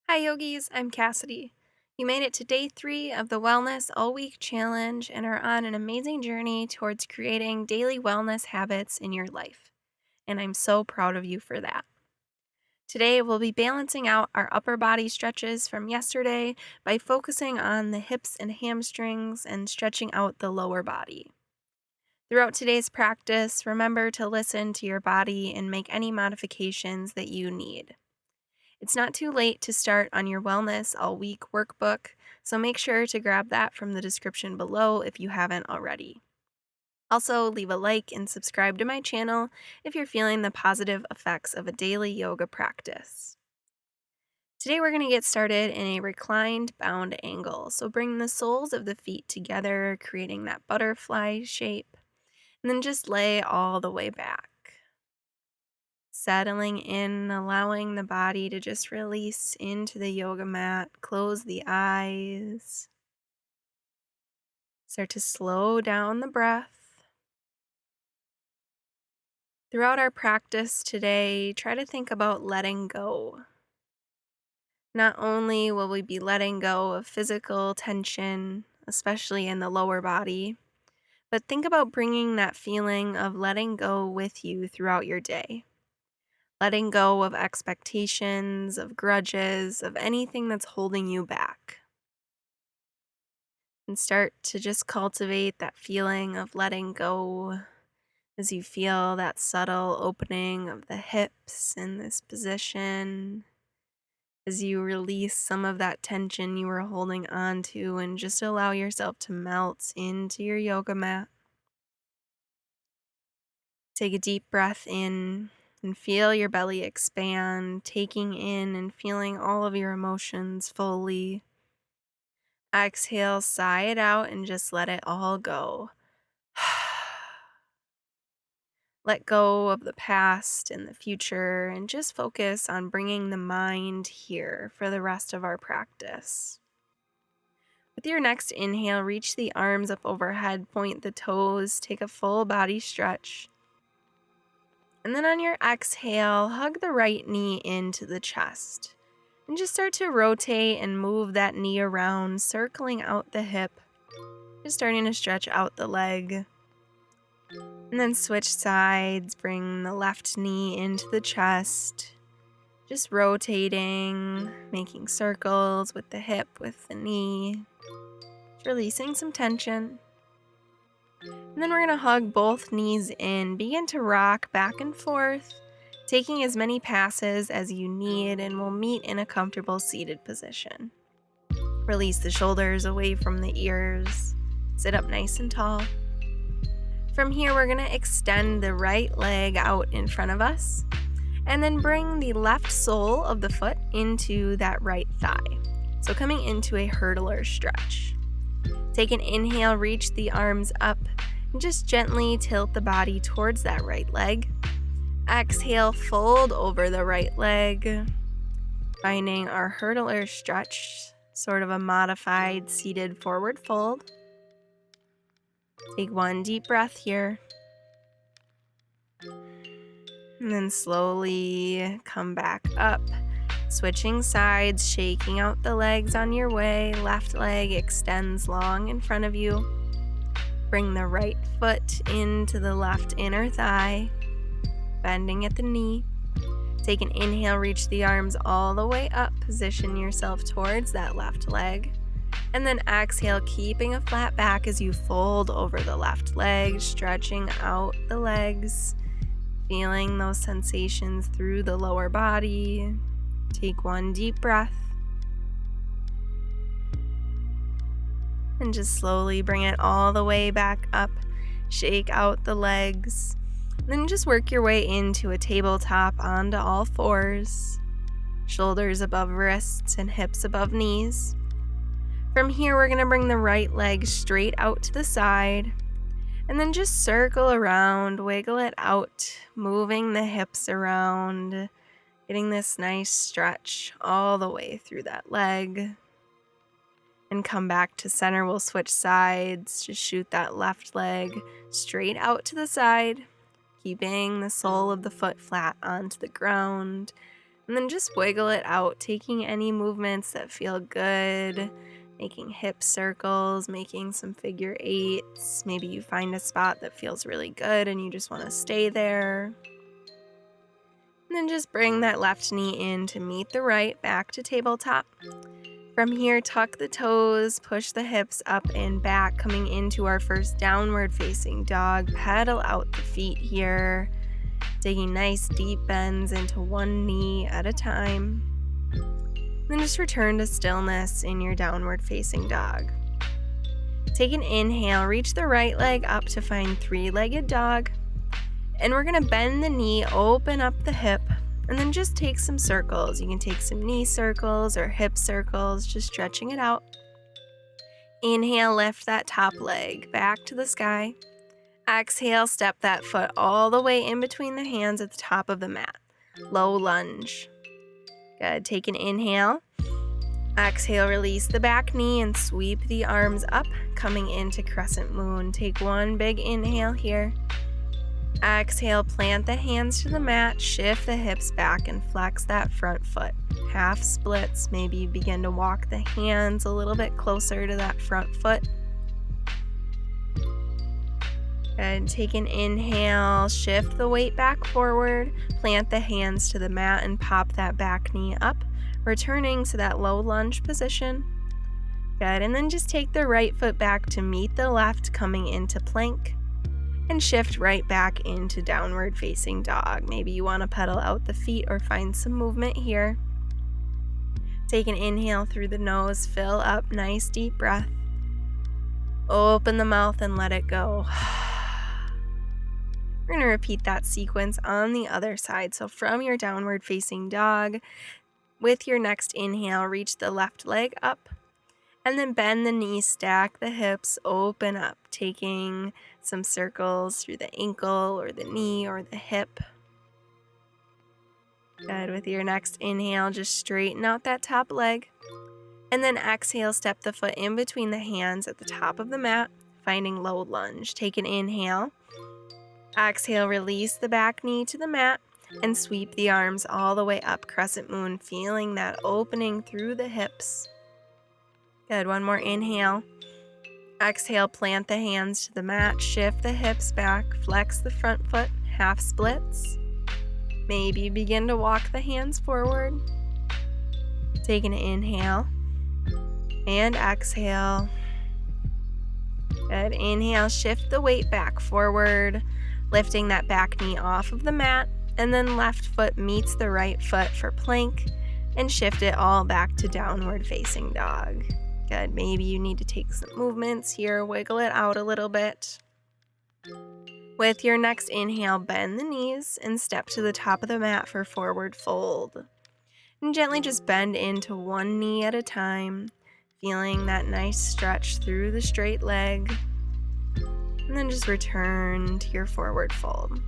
Hi, yogis. I'm Cassidy. You made it to day 3 of the Wellness All Week Challenge and are on an amazing journey towards creating daily wellness habits in your life. And I'm so proud of you for that. Today, we'll be balancing out our upper body stretches from yesterday by focusing on the hips and hamstrings and stretching out the lower body. Throughout today's practice, remember to listen to your body and make any modifications that you need. It's not too late to start on your Wellness All Week workbook, so make sure to grab that from the description below if you haven't already. Also, leave a like and subscribe to my channel if you're feeling the positive effects of a daily yoga practice. Today we're going to get started in a reclined bound angle, so bring the soles of the feet together, creating that butterfly shape, and then just lay all the way back. Settling in, allowing the body to just release into the yoga mat. Close the eyes. Start to slow down the breath. Throughout our practice today, try to think about letting go. Not only will we be letting go of physical tension, especially in the lower body, but think about bringing that feeling of letting go with you throughout your day. Letting go of expectations, of grudges, of anything that's holding you back. And start to just cultivate that feeling of letting go as you feel that subtle opening of the hips in this position. As you release some of that tension you were holding on to and just allow yourself to melt into your yoga mat. Take a deep breath in and feel your belly expand, taking in and feeling all of your emotions fully. Exhale, sigh it out, and just let it all go. Let go of the past and the future and just focus on bringing the mind here for the rest of our practice. With your next inhale, reach the arms up overhead, point the toes, take a full body stretch. And then on your exhale, hug the right knee into the chest. And just start to rotate and move that knee around, circling out the hip. Just starting to stretch out the leg. And then switch sides, bring the left knee into the chest. Just rotating, making circles with the hip, with the knee. Releasing some tension. And then we're going to hug both knees in. Begin to rock back and forth, taking as many passes as you need, and we'll meet in a comfortable seated position. Release the shoulders away from the ears. Sit up nice and tall. From here, we're going to extend the right leg out in front of us, and then bring the left sole of the foot into that right thigh. So coming into a hurdler stretch. Take an inhale, reach the arms up, and just gently tilt the body towards that right leg. Exhale, fold over the right leg, finding our hurdler stretch, sort of a modified seated forward fold. Take one deep breath here. And then slowly come back up. Switching sides, shaking out the legs on your way. Left leg extends long in front of you. Bring the right foot into the left inner thigh, bending at the knee. Take an inhale, reach the arms all the way up. Position yourself towards that left leg. And then exhale, keeping a flat back as you fold over the left leg, stretching out the legs, feeling those sensations through the lower body. Take one deep breath. And just slowly bring it all the way back up. Shake out the legs. Then just work your way into a tabletop onto all fours. Shoulders above wrists and hips above knees. From here, we're going to bring the right leg straight out to the side. And then just circle around, wiggle it out, moving the hips around. Getting this nice stretch all the way through that leg. And come back to center. We'll switch sides. Just shoot that left leg straight out to the side. keeping the sole of the foot flat onto the ground. And then just wiggle it out, taking any movements that feel good, making hip circles, making some figure eights. Maybe you find a spot that feels really good and you just want to stay there. And then just bring that left knee in to meet the right, back to tabletop. From here, tuck the toes, push the hips up and back, coming into our first downward facing dog. Pedal out the feet here, taking nice deep bends into one knee at a time. Then just return to stillness in your downward facing dog. Take an inhale, reach the right leg up to find three-legged dog. And we're going to bend the knee, open up the hip, and then just take some circles. You can take some knee circles or hip circles, just stretching it out. Inhale, lift that top leg back to the sky. Exhale, step that foot all the way in between the hands at the top of the mat. Low lunge. Good. Take an inhale. Exhale, release the back knee and sweep the arms up, coming into crescent moon. Take one big inhale here. Exhale, plant the hands to the mat, shift the hips back and flex that front foot. Half splits, maybe you begin to walk the hands a little bit closer to that front foot. And take an inhale, shift the weight back forward, plant the hands to the mat and pop that back knee up, returning to that low lunge position. Good, and then just take the right foot back to meet the left, coming into plank. And shift right back into downward facing dog. Maybe you want to pedal out the feet or find some movement here. Take an inhale through the nose, fill up, nice deep breath. Open the mouth and let it go. We're going to repeat that sequence on the other side. So from your downward facing dog, with your next inhale, reach the left leg up. And then bend the knees, stack the hips, open up, taking some circles through the ankle or the knee or the hip. Good. With your next inhale, just straighten out that top leg. And then exhale, step the foot in between the hands at the top of the mat, finding low lunge. Take an inhale. Exhale, release the back knee to the mat and sweep the arms all the way up, crescent moon, feeling that opening through the hips. Good. One more inhale. Exhale, plant the hands to the mat, shift the hips back, flex the front foot, half splits. Maybe begin to walk the hands forward. Take an inhale and exhale. Good. Inhale, shift the weight back forward, lifting that back knee off of the mat, and then left foot meets the right foot for plank, and shift it all back to downward facing dog. Good. Maybe you need to take some movements here, wiggle it out a little bit. With your next inhale, bend the knees and step to the top of the mat for forward fold. And gently just bend into one knee at a time, feeling that nice stretch through the straight leg. And then just return to your forward fold.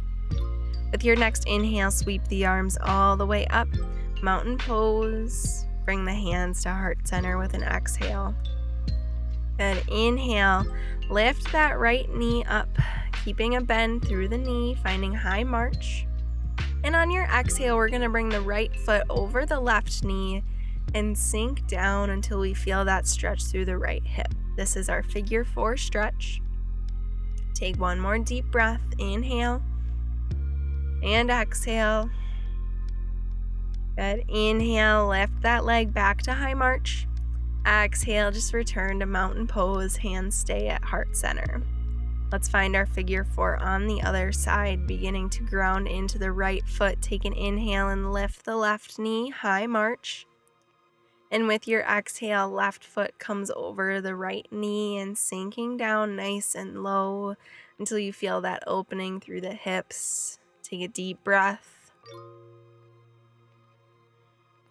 With your next inhale, sweep the arms all the way up, mountain pose. Bring the hands to heart center with an exhale. Then inhale, lift that right knee up, keeping a bend through the knee, finding high march. And on your exhale, we're going to bring the right foot over the left knee and sink down until we feel that stretch through the right hip. This is our figure 4 stretch. Take one more deep breath. Inhale and exhale. Good. Inhale, lift that leg back to high march. Exhale, just return to mountain pose, hands stay at heart center. Let's find our figure 4 on the other side, beginning to ground into the right foot. Take an inhale and lift the left knee, high march. And with your exhale, left foot comes over the right knee and sinking down nice and low until you feel that opening through the hips. Take a deep breath.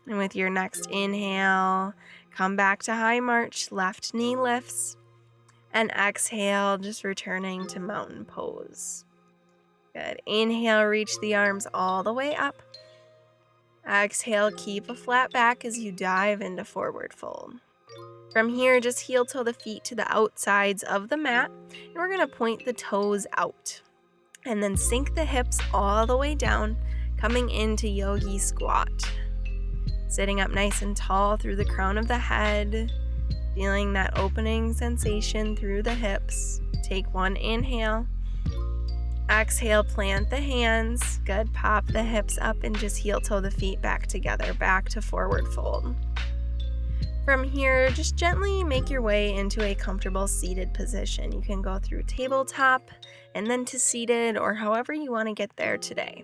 And with your next inhale, come back to high march, left knee lifts, and exhale, just returning to mountain pose. Good. Inhale, reach the arms all the way up. Exhale, keep a flat back as you dive into forward fold. From here, just heel toe the feet to the outsides of the mat, and we're going to point the toes out. And then sink the hips all the way down, coming into yogi squat. Sitting up nice and tall through the crown of the head, feeling that opening sensation through the hips. Take one inhale. Exhale, plant the hands. Good. Pop the hips up and just heel toe the feet back together, back to forward fold. From here, just gently make your way into a comfortable seated position. You can go through tabletop and then to seated, or however you want to get there today.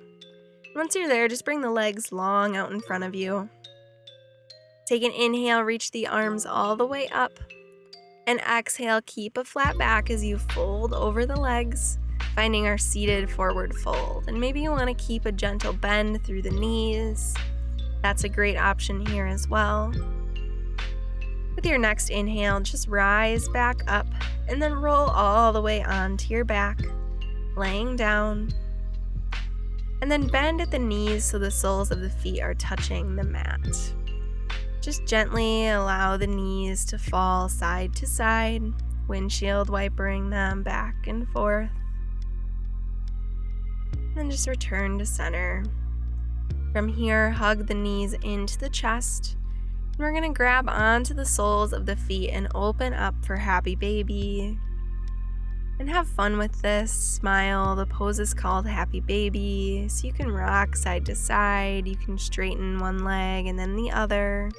Once you're there, just bring the legs long out in front of you. Take an inhale, reach the arms all the way up. And exhale, keep a flat back as you fold over the legs, finding our seated forward fold. And maybe you want to keep a gentle bend through the knees. That's a great option here as well. With your next inhale, just rise back up and then roll all the way onto your back, laying down. And then bend at the knees so the soles of the feet are touching the mat. Just gently allow the knees to fall side to side, windshield wipering them back and forth. Then just return to center. From here, hug the knees into the chest. We're going to grab onto the soles of the feet and open up for happy baby. And have fun with this. Smile. The pose is called happy baby. So you can rock side to side. You can straighten one leg and then the other.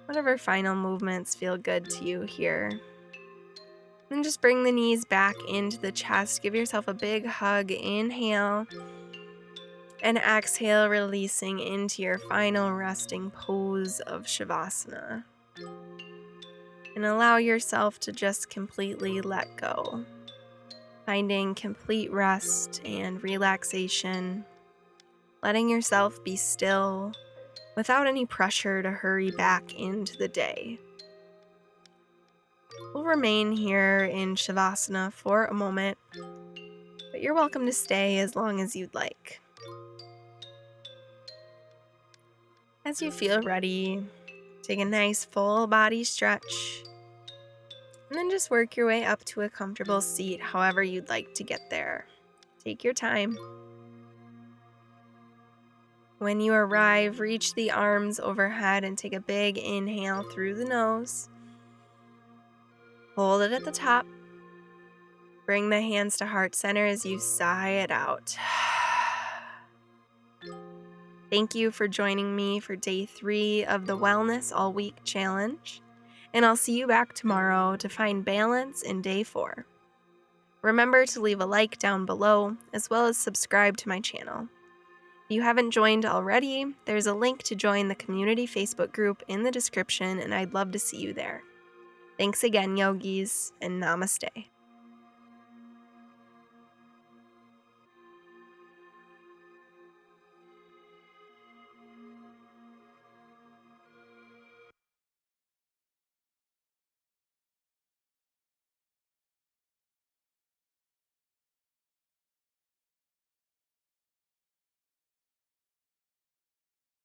Whatever final movements feel good to you here. And just bring the knees back into the chest. Give yourself a big hug. Inhale. And exhale, releasing into your final resting pose of Shavasana. And allow yourself to just completely let go. Finding complete rest and relaxation. Letting yourself be still without any pressure to hurry back into the day. We'll remain here in Shavasana for a moment, but you're welcome to stay as long as you'd like. As you feel ready, take a nice full body stretch, and then just work your way up to a comfortable seat however you'd like to get there. Take your time. When you arrive, reach the arms overhead and take a big inhale through the nose. Hold it at the top. Bring the hands to heart center as you sigh it out. Thank you for joining me for day 3 of the Wellness All Week Challenge, and I'll see you back tomorrow to find balance in day 4. Remember to leave a like down below, as well as subscribe to my channel. If you haven't joined already, there's a link to join the community Facebook group in the description, and I'd love to see you there. Thanks again, yogis, and namaste.